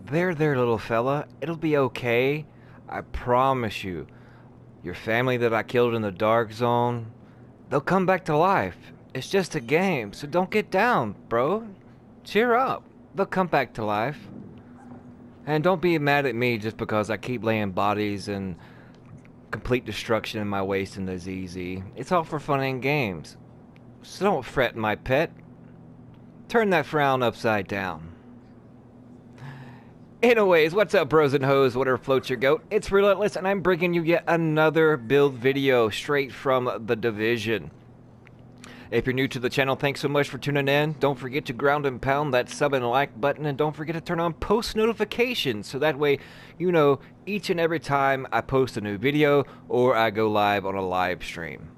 There, little fella. It'll be okay. I promise you. Your family that I killed in the Dark Zone, they'll come back to life. It's just a game, so don't get down, bro. Cheer up. They'll come back to life. And don't be mad at me just because I keep laying bodies and complete destruction in my waste in the ZZ. It's all for fun and games. So don't fret, my pet. Turn that frown upside down. Anyways, what's up, bros and hoes, whatever floats your goat? It's Relentless, and I'm bringing you yet another build video straight from The Division. If you're new to the channel, thanks so much for tuning in. Don't forget to ground and pound that sub and like button, and don't forget to turn on post notifications, so that way you know each and every time I post a new video or I go live on a live stream.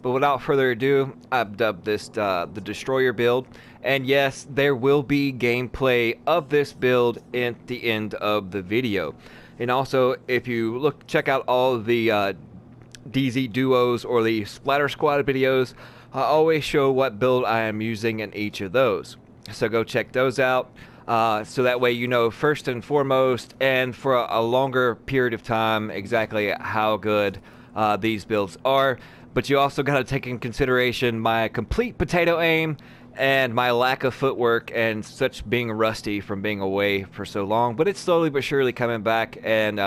But without further ado, I've dubbed this the Destroyer build. And yes, there will be gameplay of this build at the end of the video. And also, if you check out all of the DZ duos or the Splatter Squad videos, I always show what build I am using in each of those. So go check those out. So that way you know first and foremost, and for a longer period of time, exactly how good these builds are. But you also got to take in consideration my complete potato aim and my lack of footwork and such being rusty from being away for so long. But it's slowly but surely coming back, and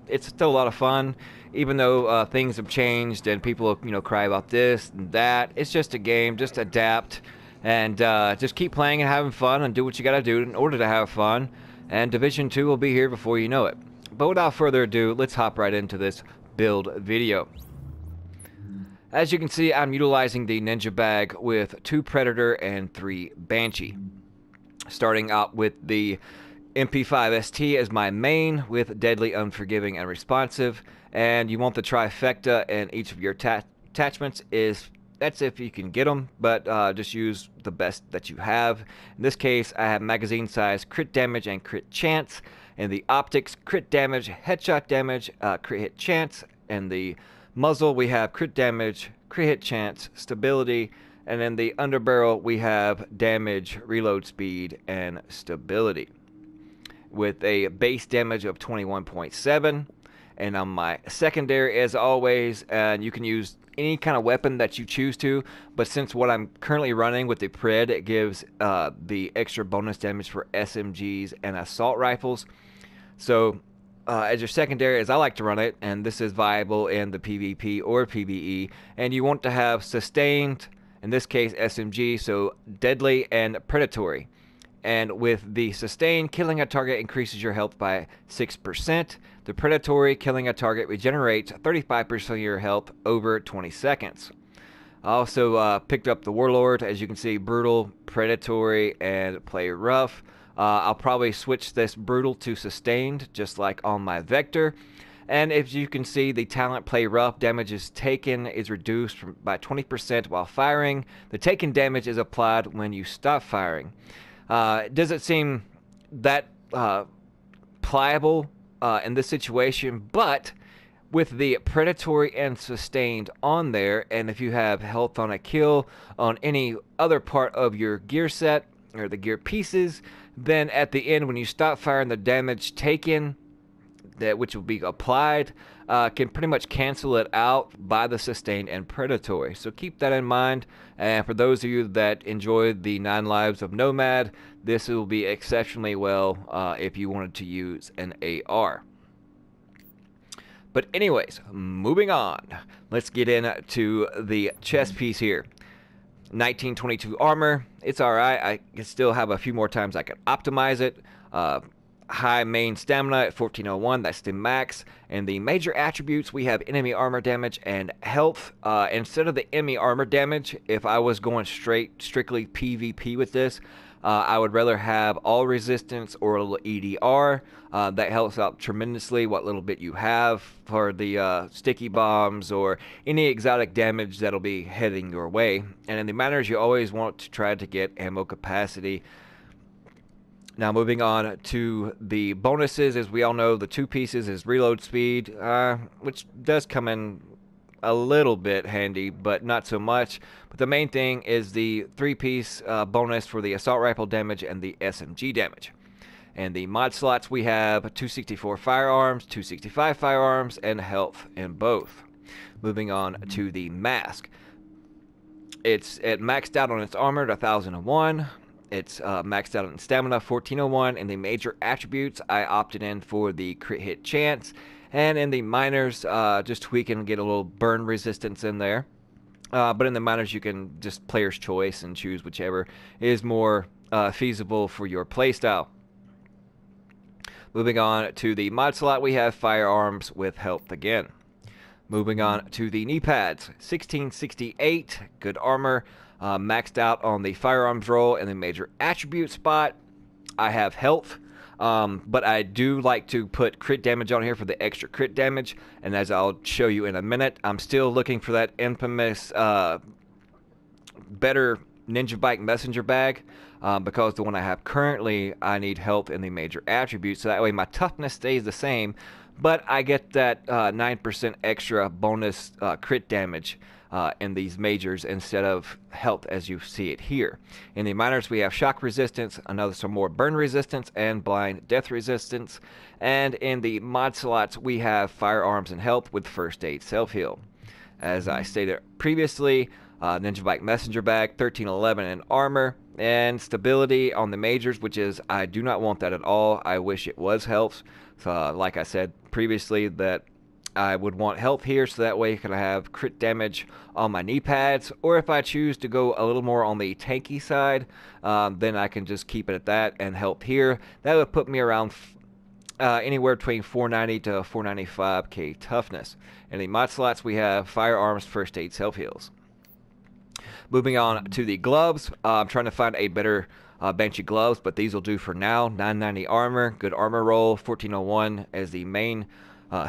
it's still a lot of fun, even though things have changed and people cry about this and that. It's just a game. Just adapt and just keep playing and having fun and do what you got to do in order to have fun. And Division 2 will be here before you know it. But without further ado, let's hop right into this build video. As you can see, I'm utilizing the Ninja Bag with 2 Predator and 3 Banshee. Starting out with the MP5ST as my main with Deadly, Unforgiving, and Responsive. And you want the trifecta in each of your attachments. That's if you can get them, but just use the best that you have. In this case, I have magazine size, crit damage, and crit chance. And the optics, crit damage, headshot damage, crit hit chance, and the muzzle, we have crit damage, crit hit chance, stability, and in the underbarrel, we have damage, reload speed, and stability. With a base damage of 21.7, and on my secondary, as always, and you can use any kind of weapon that you choose to, but since what I'm currently running with the Pred, it gives the extra bonus damage for SMGs and assault rifles. So as your secondary, as I like to run it, and this is viable in the PvP or PvE, and you want to have sustained, in this case SMG, so deadly and predatory. And with the sustained, killing a target increases your health by 6%. The predatory, killing a target regenerates 35% of your health over 20 seconds. I also picked up the Warlord, as you can see, brutal, predatory, and play rough. I'll probably switch this brutal to sustained, just like on my Vector. And if you can see, the talent play rough damage is taken is reduced by 20% while firing. The taken damage is applied when you stop firing. It doesn't seem that pliable in this situation, but with the predatory and sustained on there, and if you have health on a kill on any other part of your gear set or the gear pieces, then at the end when you stop firing, the damage taken, which will be applied, can pretty much cancel it out by the sustained and predatory. So keep that in mind, and for those of you that enjoyed the 9 Lives of Nomad, this will be exceptionally well if you wanted to use an AR. But anyways, moving on, let's get into the chest piece here. 1922 armor, it's alright. I can still have a few more times I can optimize it. High main stamina at 1401, that's the max. And the major attributes, we have enemy armor damage and health. Instead of the enemy armor damage, if I was going strictly PvP with this, I would rather have all resistance or a little EDR. That helps out tremendously what little bit you have for the sticky bombs or any exotic damage that'll be heading your way. And in the manners, you always want to try to get ammo capacity. Now moving on to the bonuses, as we all know, the 2 pieces is reload speed, which does come in a little bit handy, but not so much. But the main thing is the 3-piece bonus for the assault rifle damage and the SMG damage. And the mod slots, we have 264 firearms, 265 firearms, and health in both. Moving on to the mask. It maxed out on its armor at 1001. It's maxed out on stamina 1401. In the major attributes, I opted in for the crit hit chance. And in the minors, just tweak and get a little burn resistance in there. But in the minors, you can just player's choice and choose whichever is more feasible for your playstyle. Moving on to the mod slot, we have firearms with health again. Moving on to the knee pads, 1668, good armor, maxed out on the firearms roll and the major attribute spot. I have health, but I do like to put crit damage on here for the extra crit damage, and as I'll show you in a minute, I'm still looking for that infamous better Ninja Bike messenger bag, because the one I have currently, I need health in the major attributes, so that way my toughness stays the same, but I get that 9% extra bonus crit damage in these majors instead of health as you see it here. In the minors, we have shock resistance, some more burn resistance, and blind death resistance. And in the mod slots, we have firearms and health with first aid self-heal. As I stated previously, Ninja Bike messenger bag, 1311 in armor, and stability on the majors, which is, I do not want that at all. I wish it was health. So, like I said previously, that I would want health here, so that way I can have crit damage on my knee pads, or if I choose to go a little more on the tanky side, then I can just keep it at that and health here. That would put me around anywhere between 490 to 495k toughness. In the mod slots, we have firearms, first aid, self-heals. Moving on to the gloves, I'm trying to find a better Banshee gloves, but these will do for now. 990 armor, good armor roll, 1401 as the main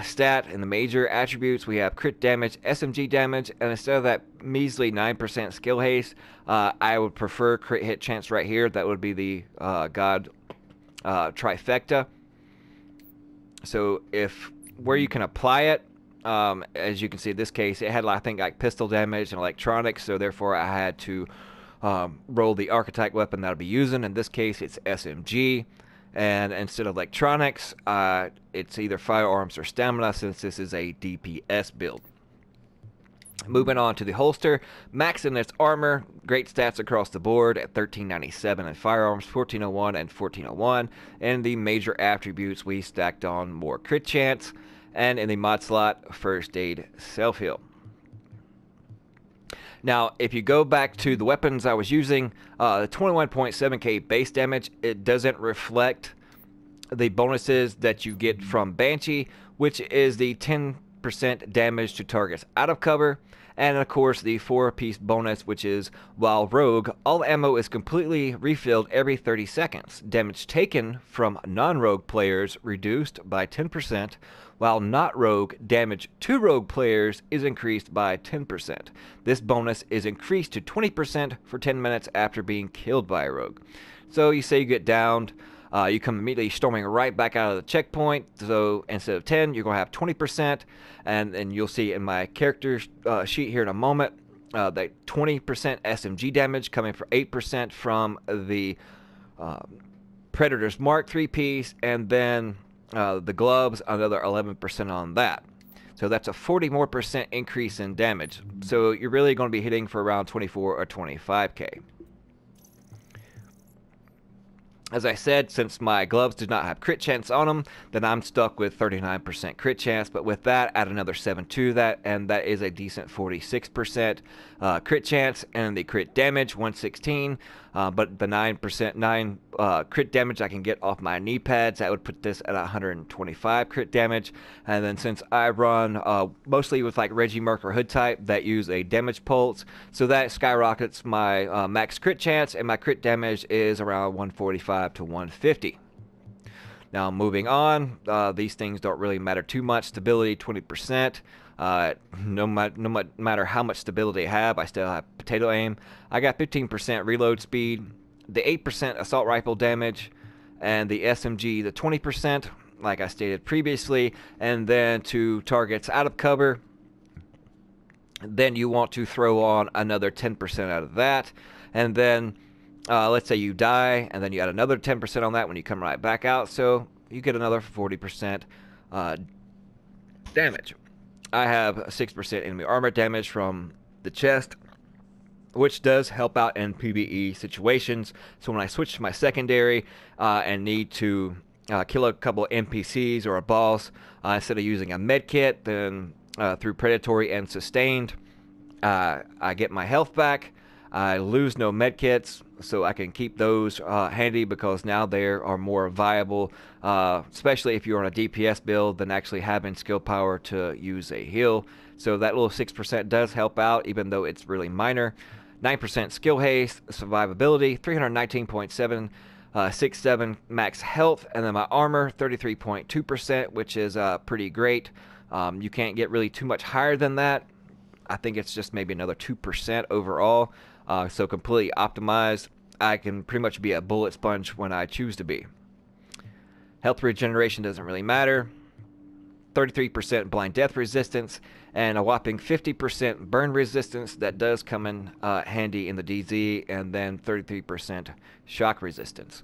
stat. In the major attributes, we have crit damage, SMG damage, and instead of that measly 9% skill haste, I would prefer crit hit chance right here. That would be the God trifecta. So where you can apply it, as you can see in this case, it had, I think, like pistol damage and electronics, so therefore I had to roll the archetype weapon that I'll be using. In this case, it's SMG, and instead of electronics, it's either firearms or stamina, since this is a DPS build. Moving on to the holster, max in its armor, great stats across the board at 1397 in firearms, 1401 and 1401, and the major attributes we stacked on more crit chance, and in the mod slot, first aid, self-heal. Now, if you go back to the weapons I was using, the 21.7k base damage, it doesn't reflect the bonuses that you get from Banshee, which is the 10% damage to targets out of cover, and of course the 4-piece bonus, which is while rogue, all ammo is completely refilled every 30 seconds. Damage taken from non-rogue players reduced by 10%, while not rogue, damage to rogue players is increased by 10%. This bonus is increased to 20% for 10 minutes after being killed by a rogue. So you say you get downed, you come immediately storming right back out of the checkpoint, so instead of 10, you're going to have 20%, and then you'll see in my character sheet here in a moment, that 20% SMG damage coming for 8% from the Predator's Mark III piece, and then the gloves, another 11% on that. So that's a 40% more increase in damage. So you're really going to be hitting for around 24 or 25k. As I said, since my gloves do not have crit chance on them, then I'm stuck with 39% crit chance, but with that, add another 7 to that, and that is a decent 46% crit chance, and the crit damage, 116, but the 9% crit damage I can get off my knee pads, that would put this at 125 crit damage, and then since I run mostly with like Regimerc or Hood type that use a damage pulse, so that skyrockets my max crit chance, and my crit damage is around 145 to 150. Now moving on, these things don't really matter too much. Stability 20%. No matter how much stability I have, I still have potato aim. I got 15% reload speed, the 8% assault rifle damage, and the SMG the 20%, like I stated previously. And then to targets out of cover, then you want to throw on another 10% out of that, and then let's say you die, and then you add another 10% on that when you come right back out, so you get another 40% damage. I have a 6% enemy armor damage from the chest, which does help out in PvE situations. So when I switch to my secondary and need to kill a couple of NPCs or a boss, instead of using a med kit, then through predatory and sustained, I get my health back. I lose no med kits, so I can keep those handy because now they are more viable, especially if you're on a DPS build than actually having skill power to use a heal. So that little 6% does help out, even though it's really minor. 9% skill haste, survivability, 319.767 max health, and then my armor 33.2%, which is pretty great. You can't get really too much higher than that. I think it's just maybe another 2% overall. So completely optimized. I can pretty much be a bullet sponge when I choose to be. Health regeneration doesn't really matter. 33% blind death resistance, and a whopping 50% burn resistance. That does come in handy in the DZ, and then 33% shock resistance.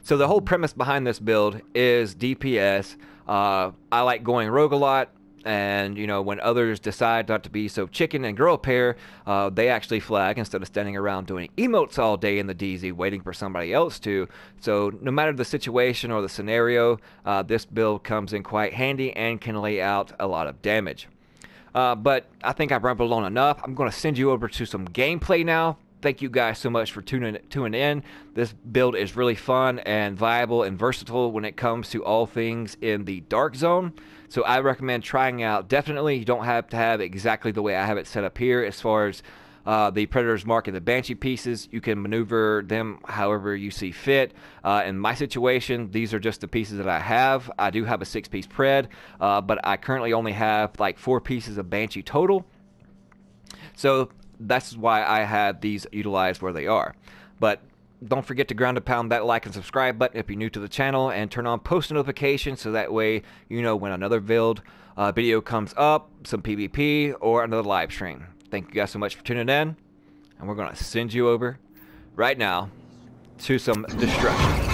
So the whole premise behind this build is DPS. I like going rogue a lot. And, you know, when others decide not to be so chicken and girl pair, they actually flag instead of standing around doing emotes all day in the DZ waiting for somebody else to. So no matter the situation or the scenario, this build comes in quite handy and can lay out a lot of damage. But I think I've rambled on enough. I'm going to send you over to some gameplay now. Thank you guys so much for tuning in. This build is really fun and viable and versatile when it comes to all things in the Dark Zone. So I recommend trying out. Definitely, you don't have to have exactly the way I have it set up here as far as the Predator's Mark and the Banshee pieces. You can maneuver them however you see fit. In my situation, these are just the pieces that I have. I do have a 6-piece pred, but I currently only have like 4 pieces of Banshee total. So that's why I had these utilized where they are. But don't forget to ground and pound that like and subscribe button if you're new to the channel, and turn on post notifications so that way you know when another build video comes up, some PvP, or another live stream. Thank you guys so much for tuning in, and we're going to send you over right now to some destruction.